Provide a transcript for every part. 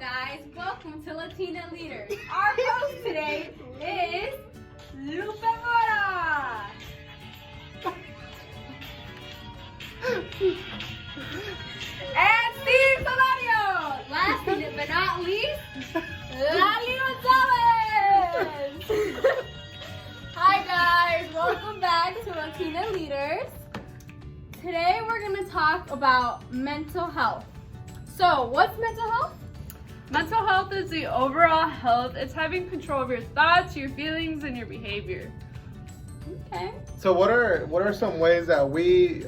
guys, welcome to Latina Leaders. Our host today is Guadalupe Mora. And Steve Solorio. Last but not least, Citlalli Gonzalez. Hi guys, welcome back to Latina Leaders. Today we're going to talk about mental health. So, what's mental health? Mental health is the overall health. It's having control of your thoughts, your feelings, and your behavior. Okay. So what are some ways that we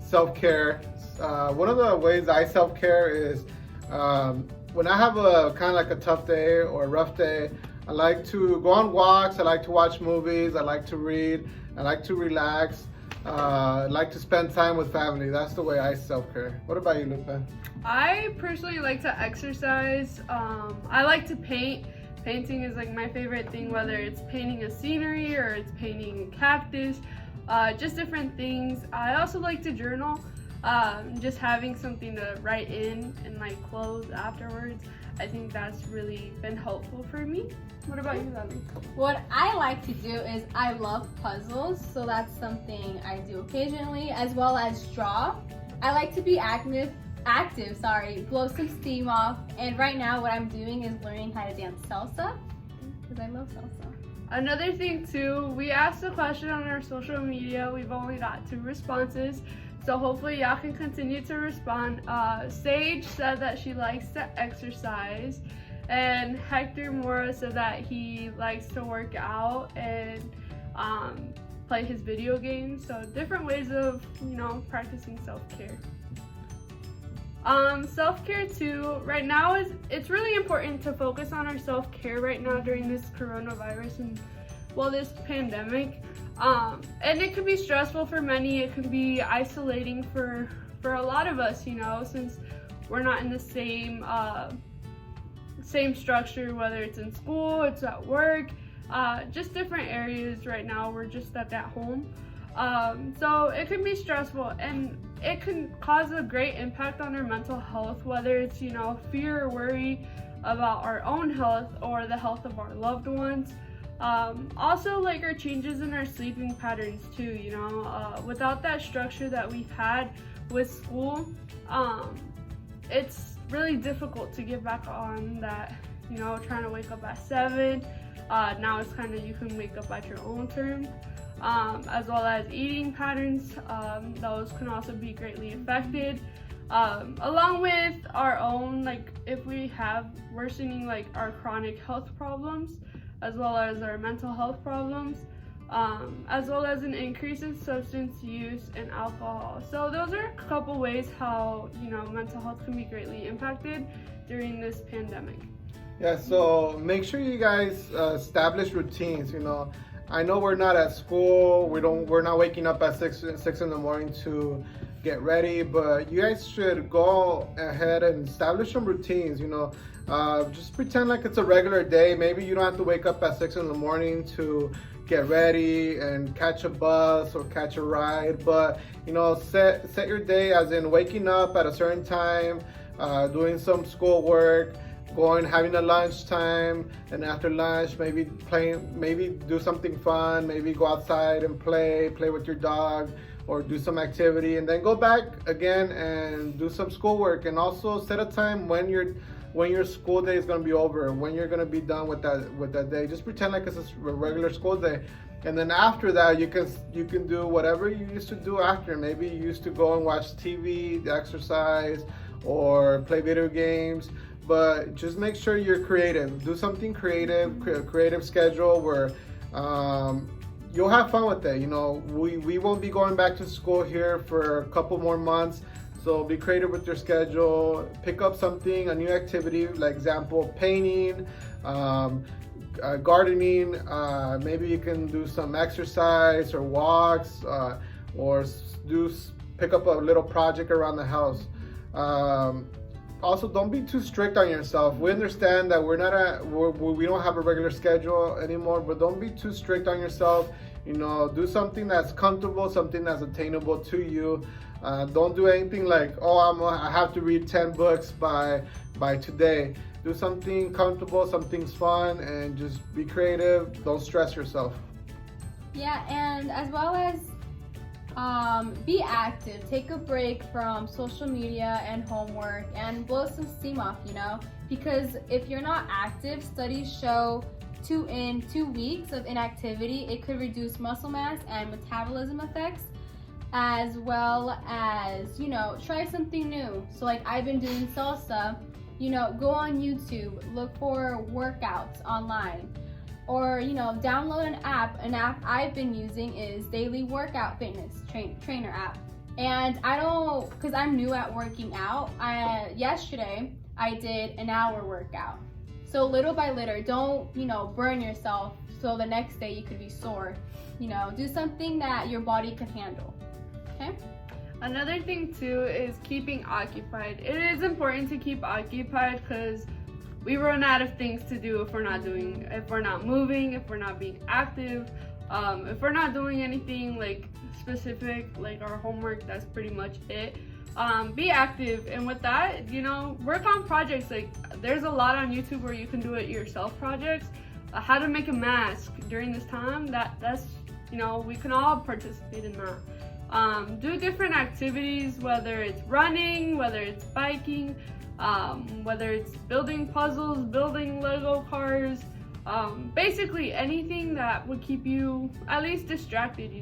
self-care? One of the ways I self-care is when I have a kind of like a tough day or a rough day, I like to go on walks, I like to watch movies, I like to read, I like to relax, I like to spend time with family. That's the way I self-care. What about you, Lupe? I personally like to exercise. I like to paint. Painting is like my favorite thing, whether it's painting a scenery or it's painting a cactus, just different things. I also like to journal, just having something to write in and like close afterwards. I think that's really been helpful for me. What about you, Lily? What I like to do is I love puzzles, so that's something I do occasionally, as well as draw. I like to be active, blow some steam off, and right now what I'm doing is learning how to dance salsa, because I love salsa. Another thing too, we asked a question on our social media. We've only got 2 responses, so hopefully y'all can continue to respond. Sage said that she likes to exercise, and Hector Mora said that he likes to work out and play his video games. So different ways of, practicing self-care. Self-care too, right now it's really important to focus on our self-care right now during this coronavirus and this pandemic. And it can be stressful for many. It can be isolating for a lot of us, since we're not in the same structure, whether it's in school, it's at work, just different areas right now. We're just stuck at home. So it can be stressful, and it can cause a great impact on our mental health, whether it's, fear or worry about our own health or the health of our loved ones. Also, like our changes in our sleeping patterns too, without that structure that we've had with school, it's really difficult to get back on that, trying to wake up at 7. Now it's kind of, you can wake up at your own terms. As well as eating patterns, those can also be greatly affected, along with our own, if we have worsening our chronic health problems, as well as our mental health problems, as well as an increase in substance use and alcohol. So those are a couple ways how mental health can be greatly impacted during this pandemic. Yeah, so make sure you guys establish routines. I know we're not at school. We're not waking up at 6 in the morning to get ready, but you guys should go ahead and establish some routines. Just pretend like it's a regular day. Maybe you don't have to wake up at 6 in the morning to get ready and catch a bus or catch a ride, but set your day as in waking up at a certain time, doing some school work, having a lunch time, and after lunch maybe do something fun, maybe go outside and play with your dog or do some activity, and then go back again and do some schoolwork. And also set a time when your school day is going to be over, when you're going to be done with that day. Just pretend like it's a regular school day, and then after that you can do whatever you used to do after. Maybe you used to go and watch TV, exercise, or play video games. But just make sure you're creative. Do something creative, creative schedule where you'll have fun with it. We won't be going back to school here for a couple more months. So be creative with your schedule. Pick up something, a new activity, like example, painting, gardening. Maybe you can do some exercise or walks, or pick up a little project around the house. Also, don't be too strict on yourself. We understand that we don't have a regular schedule anymore, but don't be too strict on yourself. Do something that's comfortable, something that's attainable to you. Don't do anything like, oh, I have to read 10 books by today. Do something comfortable, something fun, and just be creative. Don't stress yourself. Yeah, and as well as be active. Take a break from social media and homework and blow some steam off, because if you're not active, studies show in 2 weeks of inactivity, it could reduce muscle mass and metabolism effects, as well as, try something new. So like I've been doing salsa, go on YouTube, look for workouts online. Or, download an app. An app I've been using is Daily Workout Fitness Trainer app. And because I'm new at working out, yesterday I did an hour workout. So little by little, don't, burn yourself so the next day you could be sore. Do something that your body can handle, okay? Another thing too is keeping occupied. It is important to keep occupied because we run out of things to do if we're not moving, if we're not being active, if we're not doing anything like specific, like our homework. That's pretty much it. Be active, and with that, work on projects. Like there's a lot on YouTube where you can do it yourself projects. How to make a mask during this time. That's we can all participate in that. Do different activities, whether it's running, whether it's biking. Whether it's building puzzles, building Lego cars, basically anything that would keep you at least distracted,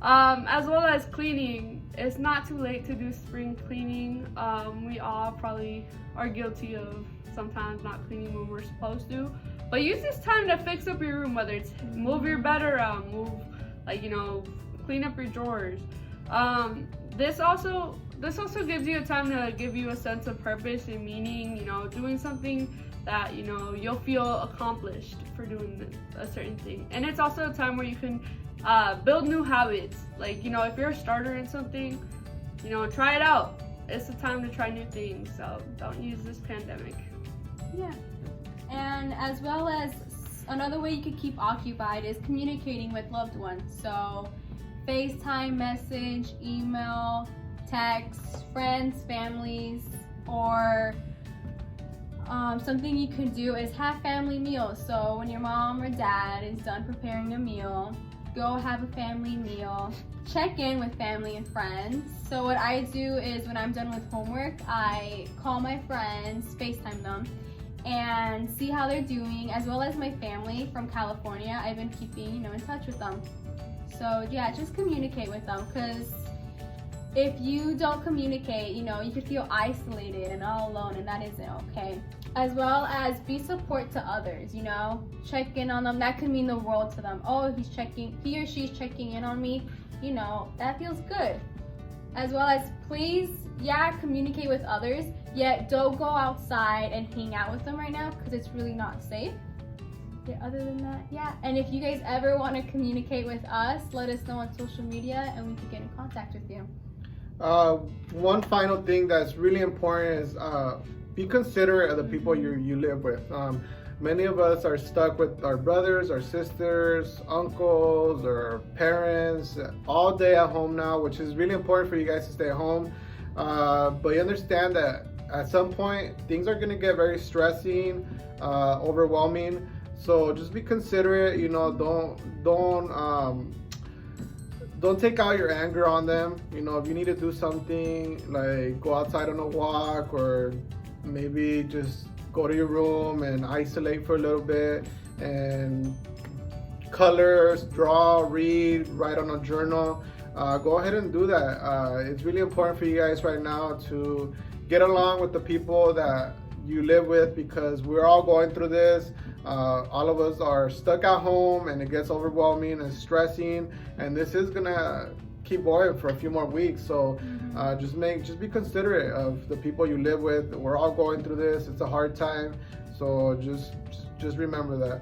as well as cleaning. It's not too late to do spring cleaning. We all probably are guilty of sometimes not cleaning when we're supposed to, but use this time to fix up your room, whether it's move your bed around, clean up your drawers. This also gives you a time to give you a sense of purpose and meaning, doing something that, you'll feel accomplished for doing a certain thing. And it's also a time where you can build new habits. Like, if you're a starter in something, try it out. It's a time to try new things, so don't use this pandemic. Yeah. And as well as another way you could keep occupied is communicating with loved ones. So FaceTime, message, email, text, friends, families, or something you can do is have family meals. So when your mom or dad is done preparing a meal, go have a family meal. Check in with family and friends. So what I do is when I'm done with homework, I call my friends, FaceTime them, and see how they're doing, as well as my family from California. I've been keeping, in touch with them. So yeah, just communicate with them, because if you don't communicate, you could feel isolated and all alone, and that isn't okay. As well as be support to others, check in on them. That could mean the world to them. Oh, he or she's checking in on me, that feels good. As well as please, communicate with others, yet don't go outside and hang out with them right now because it's really not safe. Other than that, and if you guys ever want to communicate with us, let us know on social media and we can get in contact with you. One final thing that's really important is be considerate of the people you live with. Many of us are stuck with our brothers, our sisters, uncles, or parents all day at home now, which is really important for you guys to stay at home. But you understand that at some point things are going to get very stressing, overwhelming. So just be considerate. Don't take out your anger on them. If you need to do something, like go outside on a walk, or maybe just go to your room and isolate for a little bit and colors, draw, read, write on a journal. Go ahead and do that. It's really important for you guys right now to get along with the people that you live with, because we're all going through this. All of us are stuck at home and it gets overwhelming and stressing, and this is gonna keep going for a few more weeks. So just be considerate of the people you live with. We're all going through this. It's a hard time, so just remember that.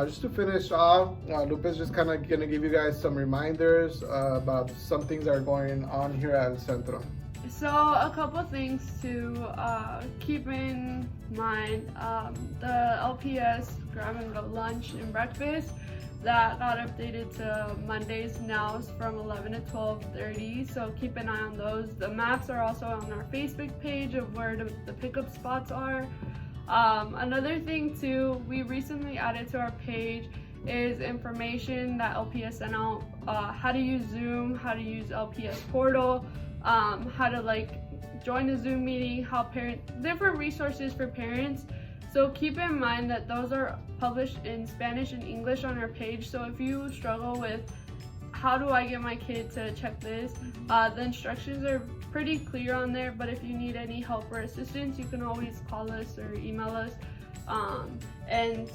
Just to finish off, Lupe's just kind of gonna give you guys some reminders about some things that are going on here at El Centro. So a couple things to keep in mind. The LPS grab and go lunch and breakfast that got updated to Mondays now from 11 to 12:30, so keep an eye on those. The maps are also on our Facebook page of where the pickup spots are. Another thing too, we recently added to our page is information that LPS sent out, how to use Zoom, how to use LPS portal, how to like join a Zoom meeting, different resources for parents. So keep in mind that those are published in Spanish and English on our page. So if you struggle with how do I get my kid to check this, the instructions are pretty clear on there, but if you need any help or assistance, you can always call us or email us. And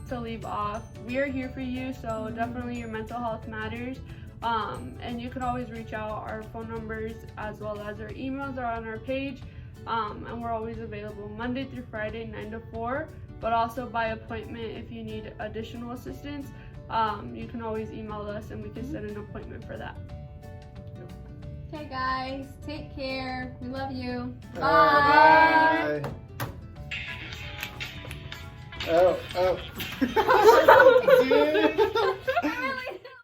to leave off, we are here for you, so definitely your mental health matters. And you can always reach out. Our phone numbers as well as our emails are on our page. And we're always available Monday through Friday, 9 to 4, but also by appointment if you need additional assistance. You can always email us and we can set an appointment for that. Okay, guys, take care. We love you. Bye. Bye. Oh.